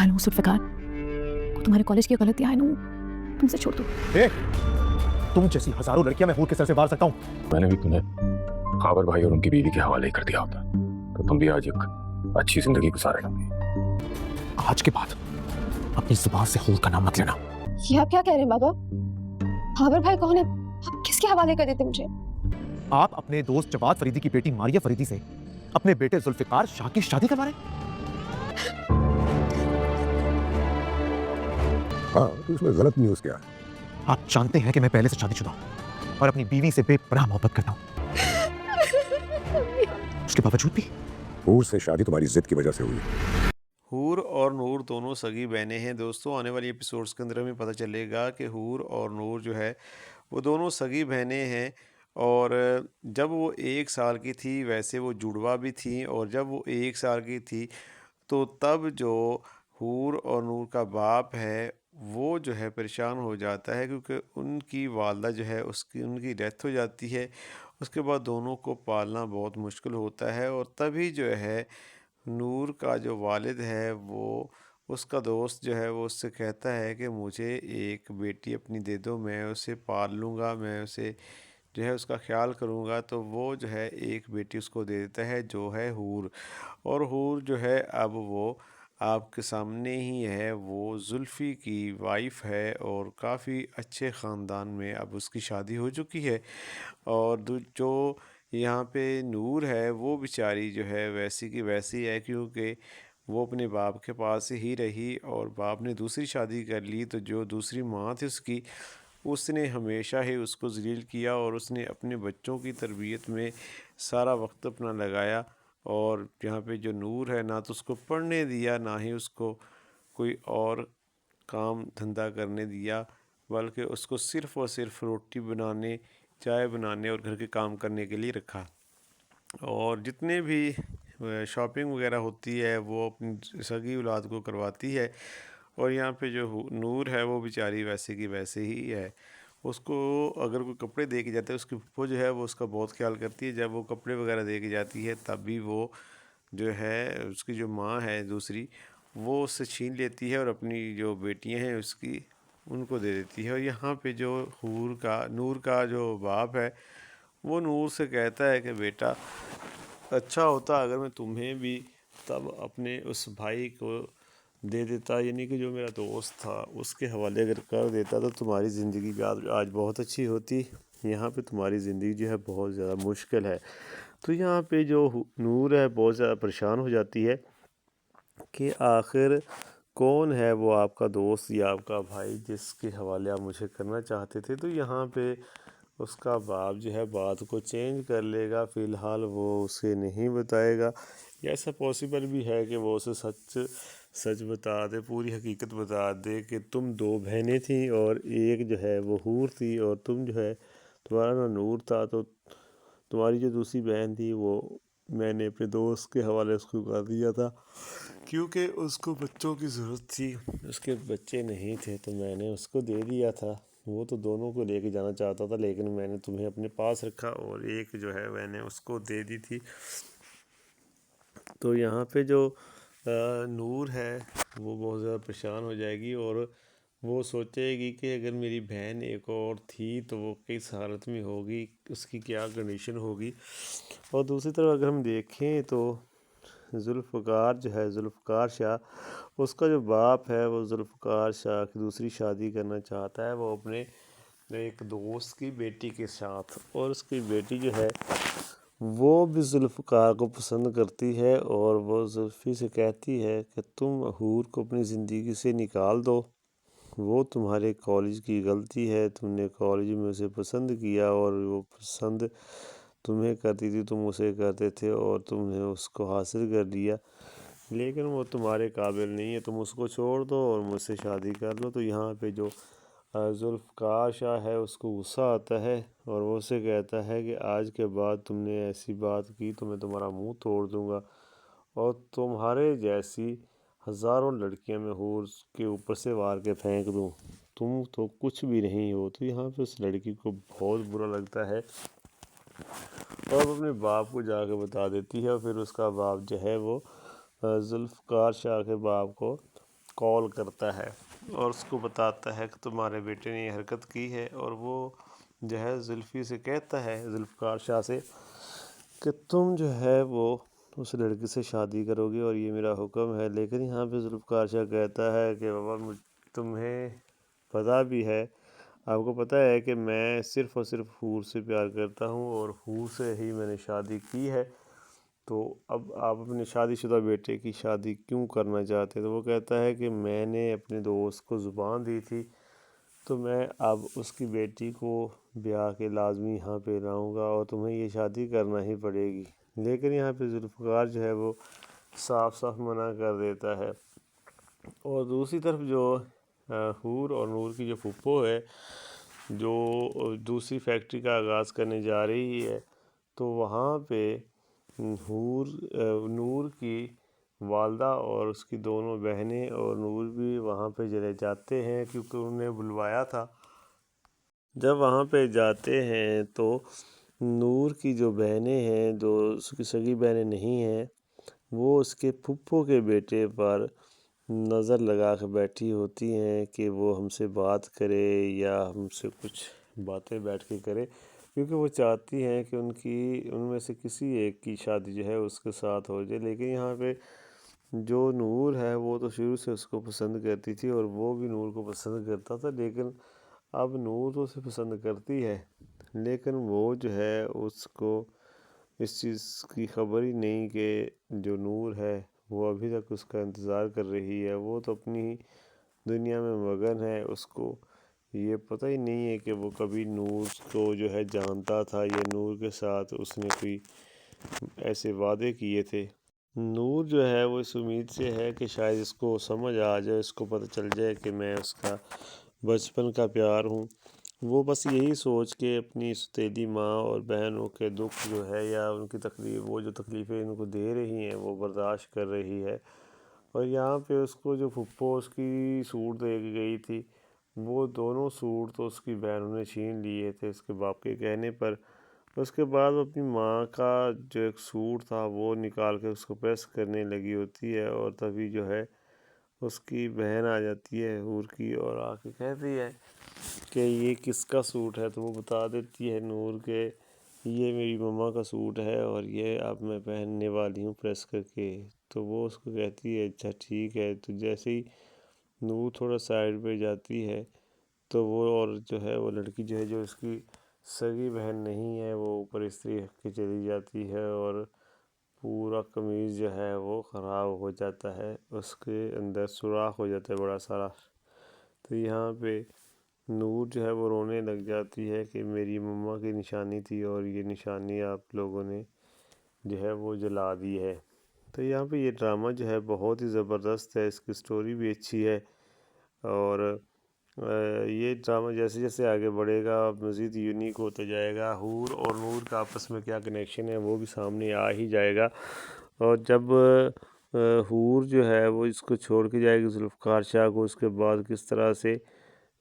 Hello Zulfikar, तुम्हारे college की गलतियां हैं ना, तुमसे छोड़ दो। ए, तुम जैसी हजारों लड़कियां मैं हूर के सर से मार सकता हूँ। मैंने भी तुम्हें खाबर भाई और उनकी बीवी के हवाले कर दिया होता तो तुम भी आज एक अच्छी जिंदगी गुजारे होंगे। आज के बाद अपनी जुबान से हूर का नाम मत लेना। ये आप क्या कह रहे हैं बाबा? खाबर भाई कौन है? आप किसके हवाले कर देते मुझे? आप अपने दोस्त जवाद फरीदी की बेटी मारिया फरीदी से अपने बेटे जुल्फ़िकार शाह की शादी करवा रहे हैं? हाँ, तो इसमें गलत न्यूज़ क्या है? आप जानते हैं कि मैं पहले से शादीशुदा हूं और अपनी बीवी से बेपनाह मोहब्बत करता हूं। उसके बावजूद भी हूर से शादी तुम्हारी जिद की वजह से हुई। हूर और नूर दोनों सगी बहनें हैं दोस्तों। आने वाली एपिसोड्स के अंदर हमें पता चलेगा कि हूर और नूर जो है वो दोनों सगी बहनें हैं, और जब वो 1 साल की थी वैसे वो जुड़वा भी थी, और जब वो 1 साल की थी तो तब जो हूर और नूर का बाप है वो जो है परेशान हो जाता है, क्योंकि उनकी वालदा जो है उनकी डेथ हो जाती है। उसके बाद दोनों को पालना बहुत मुश्किल होता है, और तभी जो है नूर का जो वालिद है वो उसका दोस्त जो है वो उससे कहता है कि मुझे एक बेटी अपनी दे दो, मैं उसे पाल लूँगा, मैं उसे जो है उसका ख्याल करूँगा। तो वो जो है एक बेटी उसको दे देता है जो है हूर। और हूर जो है अब वो आपके सामने ही है, वो जुल्फ़ी की वाइफ़ है और काफ़ी अच्छे ख़ानदान में अब उसकी शादी हो चुकी है। और जो यहाँ पे नूर है वो बेचारी जो है वैसी की वैसी है, क्योंकि वो अपने बाप के पास ही रही और बाप ने दूसरी शादी कर ली। तो जो दूसरी माँ थी उसने हमेशा ही उसको ज़लील किया, और उसने अपने बच्चों की तरबियत में सारा वक्त अपना लगाया। और यहाँ पे जो नूर है ना तो उसको पढ़ने दिया, ना ही उसको कोई और काम धंधा करने दिया, बल्कि उसको सिर्फ़ और सिर्फ रोटी बनाने, चाय बनाने और घर के काम करने के लिए रखा। और जितने भी शॉपिंग वगैरह होती है वो अपनी सगी औलाद को करवाती है। और यहाँ पे जो नूर है वो बेचारी वैसे की वैसे ही है। उसको अगर कोई कपड़े दे के जाते हैं, उसकी फूफो जो है वो उसका बहुत ख्याल करती है। जब वो कपड़े वगैरह दे के जाती है तब भी वो जो है उसकी जो माँ है दूसरी वो उससे छीन लेती है और अपनी जो बेटियां हैं उसकी उनको दे देती है। और यहाँ पे जो नूर का जो बाप है वो नूर से कहता है कि बेटा अच्छा होता अगर मैं तुम्हें भी तब अपने उस भाई को दे देता, यानी कि जो मेरा दोस्त था उसके हवाले अगर कर देता तो तुम्हारी ज़िंदगी भी आज बहुत अच्छी होती। यहाँ पे तुम्हारी ज़िंदगी जो है बहुत ज़्यादा मुश्किल है। तो यहाँ पे जो नूर है बहुत ज़्यादा परेशान हो जाती है कि आखिर कौन है वो आपका दोस्त या आपका भाई जिसके हवाले आप मुझे करना चाहते थे। तो यहाँ पे उसका बाप जो है बात को चेंज कर लेगा, फ़िलहाल वो उसे नहीं बताएगा। ऐसा पॉसिबल भी है कि वो उसे सच बता दे, पूरी हकीकत बता दे कि तुम 2 बहनें थीं और एक जो है वो हूर थी, और तुम जो है तुम्हारा ना नूर था, तो तुम्हारी जो दूसरी बहन थी वो मैंने अपने दोस्त के हवाले उसको कर दिया था, क्योंकि उसको बच्चों की ज़रूरत थी, उसके बच्चे नहीं थे तो मैंने उसको दे दिया था। वो तो दोनों को लेके जाना चाहता था, लेकिन मैंने तुम्हें अपने पास रखा और एक जो है मैंने उसको दे दी थी। तो यहाँ पे जो नूर है वो बहुत ज़्यादा परेशान हो जाएगी, और वो सोचेगी कि अगर मेरी बहन एक और थी तो वो किस हालत में होगी, उसकी क्या कंडीशन होगी। और दूसरी तरफ अगर हम देखें तो जुल्फ़िकार जो है, जुल्फ़िकार शाह, उसका जो बाप है वो जुल्फ़िकार शाह की दूसरी शादी करना चाहता है, वो अपने एक दोस्त की बेटी के साथ। और उसकी बेटी जो है वो भी जुल्फ़िकार को पसंद करती है, और वो जुल्फ़ी से कहती है कि तुम हूर को अपनी ज़िंदगी से निकाल दो, वो तुम्हारे कॉलेज की गलती है, तुमने कॉलेज में उसे पसंद किया और वो पसंद तुम्हें करती थी, तुम उसे करते थे और तुमने उसको हासिल कर लिया, लेकिन वो तुम्हारे काबिल नहीं है, तुम उसको छोड़ दो और मुझसे शादी कर लो। तो यहाँ पे जो जुल्फ़िकार शाह है उसको गुस्सा आता है, और वो उसे कहता है कि आज के बाद तुमने ऐसी बात की तो मैं तुम्हारा मुंह तोड़ दूँगा, और तुम्हारे जैसी हज़ारों लड़कियां मैं हूर के ऊपर से वार के फेंक दूँ, तुम तो कुछ भी नहीं हो। तो यहाँ पे उस लड़की को बहुत बुरा लगता है, और वो अपने बाप को जाके बता देती है, और फिर उसका बाप जो है वो जुल्फ़िकार शाह के बाप को کال کرتا ہے اور اس کو بتاتا ہے کہ تمہارے بیٹے نے یہ حرکت کی ہے، اور وہ جو ہے زلفی سے کہتا ہے، ذوالفقار شاہ سے، کہ تم جو ہے وہ اس لڑکی سے شادی کرو گے اور یہ میرا حکم ہے۔ لیکن یہاں پہ ذوالفقار شاہ کہتا ہے کہ بابا تمہیں پتہ بھی ہے، آپ کو پتہ ہے کہ میں صرف اور صرف حور سے پیار کرتا ہوں اور حور سے ہی میں نے شادی کی ہے، تو اب آپ اپنے شادی شدہ بیٹے کی شادی کیوں کرنا چاہتے ہیں؟ تو وہ کہتا ہے کہ میں نے اپنے دوست کو زبان دی تھی، تو میں اب اس کی بیٹی کو بیاہ کے لازمی یہاں پہ لاؤں گا اور تمہیں یہ شادی کرنا ہی پڑے گی۔ لیکن یہاں پہ ذوالفقار جو ہے وہ صاف صاف منع کر دیتا ہے۔ اور دوسری طرف جو حور اور نور کی جو پھپھو ہے، جو دوسری فیکٹری کا آغاز کرنے جا رہی ہے، تو وہاں پہ نور کی والدہ اور اس کی دونوں بہنیں اور نور بھی وہاں پہ چلے جاتے ہیں کیونکہ انہوں نے بلوایا تھا۔ جب وہاں پہ جاتے ہیں تو نور کی جو بہنیں ہیں، جو اس کی سگی بہنیں نہیں ہیں، وہ اس کے پھپھو کے بیٹے پر نظر لگا کے بیٹھی ہوتی ہیں کہ وہ ہم سے بات کرے یا ہم سے کچھ باتیں بیٹھ کے کرے، کیونکہ وہ چاہتی ہیں کہ ان میں سے کسی ایک کی شادی جو ہے اس کے ساتھ ہو جائے۔ لیکن یہاں پہ جو نور ہے وہ تو شروع سے اس کو پسند کرتی تھی اور وہ بھی نور کو پسند کرتا تھا، لیکن اب نور تو اسے پسند کرتی ہے، لیکن وہ جو ہے اس کو اس چیز کی خبر ہی نہیں کہ جو نور ہے وہ ابھی تک اس کا انتظار کر رہی ہے۔ وہ تو اپنی دنیا میں مگن ہے، اس کو یہ پتہ ہی نہیں ہے کہ وہ کبھی نور کو جو ہے جانتا تھا یا نور کے ساتھ اس نے کوئی ایسے وعدے کیے تھے۔ نور جو ہے وہ اس امید سے ہے کہ شاید اس کو سمجھ آ جائے، اس کو پتہ چل جائے کہ میں اس کا بچپن کا پیار ہوں۔ وہ بس یہی سوچ کے اپنی ستیلی ماں اور بہنوں کے دکھ جو ہے یا ان کی تکلیف، وہ جو تکلیفیں ان کو دے رہی ہیں وہ برداشت کر رہی ہے۔ اور یہاں پہ اس کو جو پھپھو اس کی سوٹ دے کے گئی تھی، وہ دونوں سوٹ تو اس کی بہنوں نے چھین لیے تھے اس کے باپ کے کہنے پر۔ اس کے بعد وہ اپنی ماں کا جو ایک سوٹ تھا وہ نکال کے اس کو پریس کرنے لگی ہوتی ہے، اور تبھی جو ہے اس کی بہن آ جاتی ہے حور کی اور آ کے کہتی ہے کہ یہ کس کا سوٹ ہے، تو وہ بتا دیتی ہے نور کہ یہ میری مما کا سوٹ ہے اور یہ اب میں پہننے والی ہوں پریس کر کے۔ تو وہ اس کو کہتی ہے اچھا ٹھیک ہے۔ تو جیسے ہی نور تھوڑا سائڈ پہ جاتی ہے تو وہ اور جو ہے وہ لڑکی جو ہے جو اس کی سگی بہن نہیں ہے، وہ اوپر استری رکھ کے چلی جاتی ہے اور پورا قمیض جو ہے وہ خراب ہو جاتا ہے، اس کے اندر سوراخ ہو جاتا ہے بڑا سارا۔ تو یہاں پہ نور جو ہے وہ رونے لگ جاتی ہے کہ میری مما کی نشانی تھی اور یہ نشانی آپ لوگوں نے جو ہے وہ جلا دی ہے۔ تو یہاں پہ یہ ڈرامہ جو ہے بہت ہی زبردست ہے، اس کی سٹوری بھی اچھی ہے، اور یہ ڈرامہ جیسے جیسے آگے بڑھے گا مزید یونیک ہوتا جائے گا۔ حور اور نور کا آپس میں کیا کنیکشن ہے وہ بھی سامنے آ ہی جائے گا۔ اور جب حور جو ہے وہ اس کو چھوڑ کے جائے گی ذوالفقار شاہ کو، اس کے بعد کس طرح سے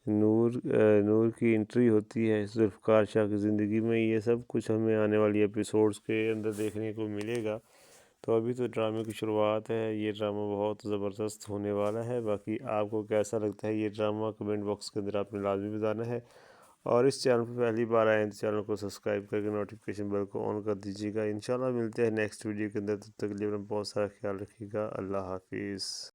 نور کی انٹری ہوتی ہے ذوالفقار شاہ کی زندگی میں، یہ سب کچھ ہمیں آنے والی ایپیسوڈز کے اندر دیکھنے کو ملے گا۔ تو ابھی تو ڈرامے کی شروعات ہے، یہ ڈرامہ بہت زبردست ہونے والا ہے۔ باقی آپ کو کیسا لگتا ہے یہ ڈرامہ کمنٹ باکس کے اندر آپ نے لازمی بتانا ہے، اور اس چینل پہ پہلی بار آئے ہیں تو چینل کو سبسکرائب کر کے نوٹیفیکیشن بیل کو آن کر دیجیے گا۔ انشاءاللہ ملتے ہیں نیکسٹ ویڈیو کے اندر، تب تک کے لیے اپنا بہت سارا خیال رکھیے گا۔ اللہ حافظ۔